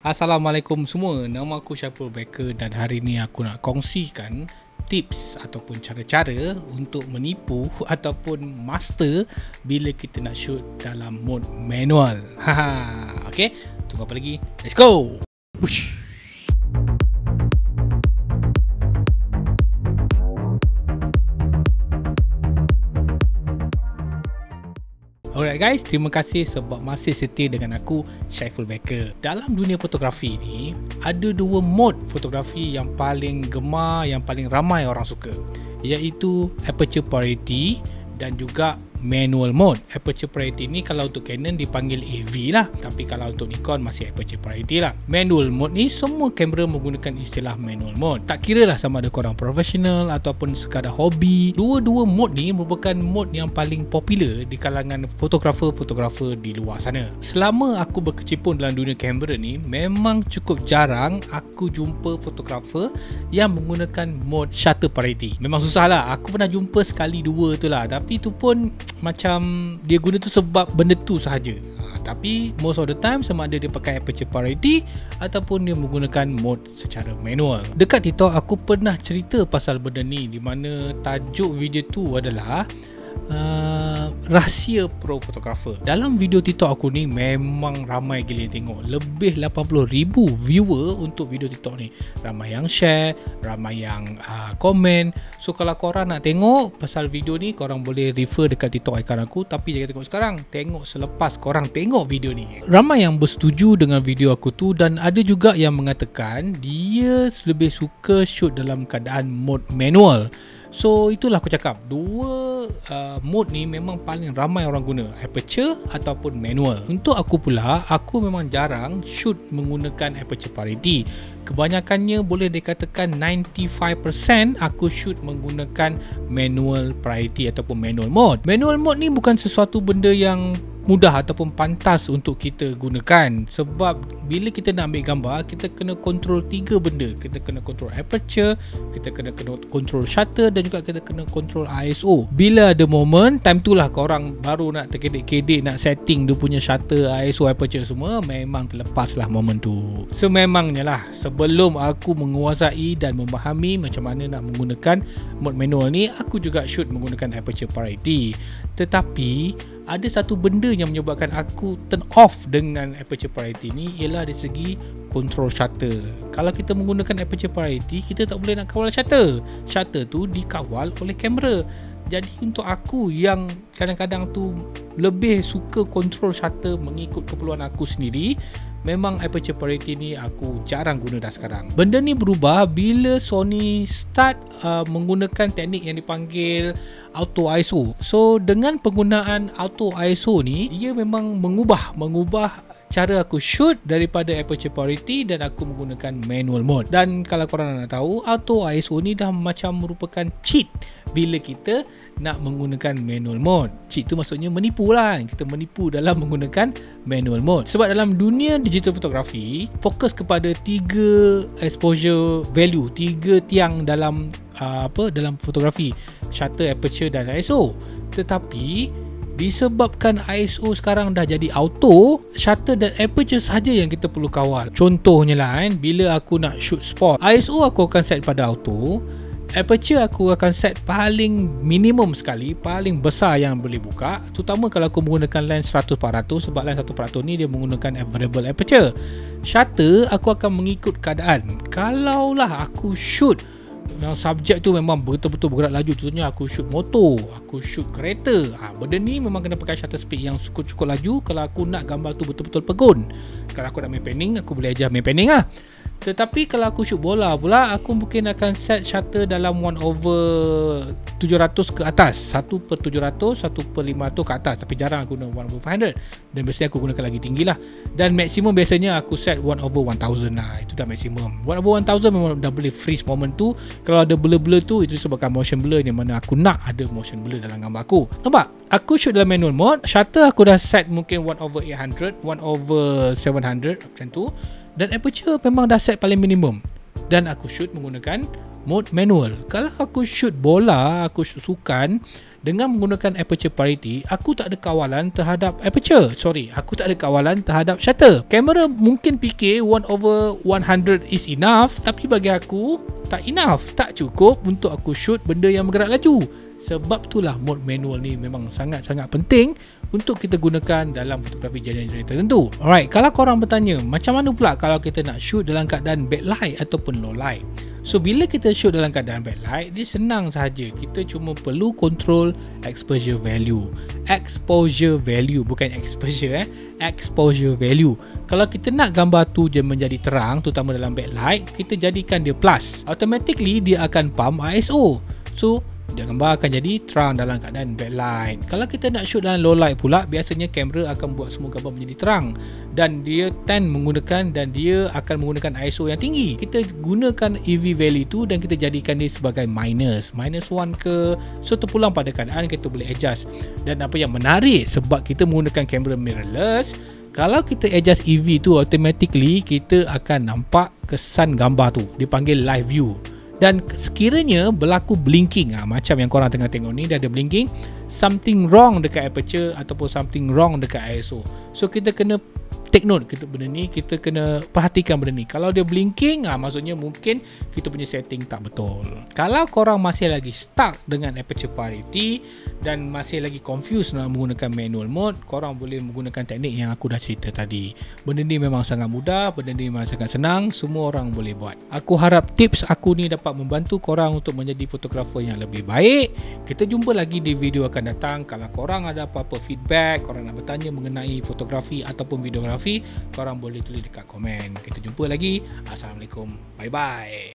Assalamualaikum semua, nama aku Syaful Becker dan hari ni aku nak kongsikan tips ataupun cara-cara untuk menipu ataupun master bila kita nak shoot dalam mode manual. Okay, tunggu apa lagi? Let's go! Push. Alright guys, terima kasih sebab masih setia dengan aku, Syaful Becker. Dalam dunia fotografi ni, ada dua mode fotografi yang paling gemar, yang paling ramai orang suka, iaitu aperture priority dan juga manual mode. Aperture priority ni kalau untuk Canon dipanggil AV lah, tapi kalau untuk Nikon masih aperture priority lah. Manual mode ni semua kamera menggunakan istilah manual mode. Tak kira lah sama ada korang profesional ataupun sekadar hobi, dua-dua mode ni merupakan mode yang paling popular di kalangan fotografer-fotografer di luar sana. Selama aku berkecimpung dalam dunia kamera ni, memang cukup jarang aku jumpa fotografer yang menggunakan mode shutter priority. Memang susah lah, aku pernah jumpa sekali dua tu lah, tapi tu pun macam dia guna tu sebab benda tu sahaja. Tapi most of the time sama ada dia pakai aperture priority ataupun dia menggunakan mode secara manual. Dekat TikTok aku pernah cerita pasal benda ni, di mana tajuk video tu adalah rahsia pro fotografer. Dalam video TikTok aku ni memang ramai gila yang tengok. Lebih 80,000 viewer untuk video TikTok ni. Ramai yang share, ramai yang komen. So kalau korang nak tengok pasal video ni, korang boleh refer dekat TikTok icon aku. Tapi jangan tengok sekarang, tengok selepas korang tengok video ni. Ramai yang bersetuju dengan video aku tu, dan ada juga yang mengatakan dia lebih suka shoot dalam keadaan mode manual. So itulah aku cakap, dua mode ni memang paling ramai orang guna, aperture ataupun manual. Untuk aku pula, aku memang jarang shoot menggunakan aperture priority. Kebanyakannya boleh dikatakan 95% aku shoot menggunakan manual priority ataupun manual mode. Manual mode ni bukan sesuatu benda yang mudah ataupun pantas untuk kita gunakan, sebab bila kita nak ambil gambar, kita kena kontrol tiga benda. Kita kena kontrol aperture, kita kena kontrol shutter dan juga kita kena kontrol ISO. Bila ada moment, time tu lah korang baru nak terkedik-kedik nak setting dia punya shutter, ISO, aperture semua, memang terlepas lah moment tu. Sememangnya lah, sebelum aku menguasai dan memahami macam mana nak menggunakan mode manual ni, aku juga shoot menggunakan aperture priority. Tetapi ada satu benda yang menyebabkan aku turn off dengan aperture priority ni, ialah dari segi control shutter. Kalau kita menggunakan aperture priority, kita tak boleh nak kawal shutter. Shutter tu dikawal oleh kamera. Jadi untuk aku yang kadang-kadang tu lebih suka control shutter mengikut keperluan aku sendiri, memang aperture priority ni aku jarang guna dah sekarang. Benda ni berubah bila Sony start menggunakan teknik yang dipanggil auto ISO. So dengan penggunaan auto ISO ni, ia memang mengubah cara aku shoot daripada aperture priority dan aku menggunakan manual mode. Dan kalau korang nak tahu, auto ISO ni dah macam merupakan cheat bila kita nak menggunakan manual mode. Cheat tu maksudnya menipu lah, kita menipu dalam menggunakan manual mode. Sebab dalam dunia digital fotografi, fokus kepada tiga exposure value, tiga tiang dalam dalam fotografi: shutter, aperture dan ISO. Tetapi disebabkan ISO sekarang dah jadi auto, shutter dan aperture saja yang kita perlu kawal. Contohnya lah bila aku nak shoot sport, ISO aku akan set pada auto, aperture aku akan set paling minimum sekali, paling besar yang boleh buka, terutama kalau aku menggunakan lens 100-400, sebab lens 100 ni dia menggunakan variable aperture. Shutter aku akan mengikut keadaan. Kalaulah aku shoot yang subjek tu memang betul-betul bergerak laju, contohnya aku shoot motor, aku shoot kereta, benda ni memang kena pakai shutter speed yang cukup laju. Kalau aku nak gambar tu betul-betul pegun. Kalau aku nak main panning, aku boleh ajar main panning lah. Tetapi kalau aku shoot bola pula, aku mungkin akan set shutter dalam 1/700 ke atas, 1/700, 1/500 ke atas. Tapi jarang aku guna 1/500, dan biasanya aku gunakan lagi tinggi lah. Dan maksimum biasanya aku set 1/1000 lah, itu dah maksimum. 1/1000 memang dah boleh freeze moment tu. Kalau ada blur-blur tu, itu disebabkan motion blur, yang mana aku nak ada motion blur dalam gambar aku. Nampak? Aku shoot dalam manual mode, shutter aku dah set mungkin 1/800, 1/700 macam tu. Dan aperture memang dah set paling minimum. Dan aku shoot menggunakan mode manual. Kalau aku shoot bola, aku shoot sukan, Dengan menggunakan aperture priority, aku tak ada kawalan terhadap aperture. Aku tak ada kawalan terhadap shutter. Kamera mungkin fikir 1/100 is enough, tapi bagi aku tak enough, tak cukup untuk aku shoot benda yang bergerak laju. Sebab itulah mode manual ni memang sangat-sangat penting untuk kita gunakan dalam fotografi genre tertentu. Alright, kalau korang bertanya macam mana pula kalau kita nak shoot dalam keadaan backlight ataupun low light. So bila kita shoot dalam keadaan backlight, dia senang sahaja. Kita cuma perlu control exposure value. Exposure value, bukan exposure exposure value. Kalau kita nak gambar tu je menjadi terang, terutama dalam backlight, kita jadikan dia plus. Automatically dia akan pump ISO. So dia gambar akan jadi terang dalam keadaan backlight. Kalau kita nak shoot dalam low light pula, biasanya kamera akan buat semua gambar menjadi terang dan dia akan menggunakan ISO yang tinggi. Kita gunakan EV value tu dan kita jadikan dia sebagai minus 1 ke. So terpulang pada keadaan kita boleh adjust. Dan apa yang menarik, sebab kita menggunakan kamera mirrorless, kalau kita adjust EV tu, automatically kita akan nampak kesan gambar tu. Dipanggil live view. Dan sekiranya berlaku blinking, macam yang korang tengah tengok ni, dia ada blinking, something wrong dekat aperture ataupun something wrong dekat ISO. So kita kena take note benda ni, kita kena perhatikan benda ni. Kalau dia blinking, maksudnya mungkin kita punya setting tak betul. Kalau korang masih lagi stuck dengan aperture priority dan masih lagi confused nak menggunakan manual mode, korang boleh menggunakan teknik yang aku dah cerita tadi. Benda ni memang sangat mudah, benda ni memang sangat senang, semua orang boleh buat. Aku harap tips aku ni dapat membantu korang untuk menjadi fotografer yang lebih baik. Kita jumpa lagi di video akan datang. Kalau korang ada apa-apa feedback, korang nak bertanya mengenai fotografi ataupun videografi, korang boleh tulis dekat komen. Kita jumpa lagi. Assalamualaikum. Bye bye.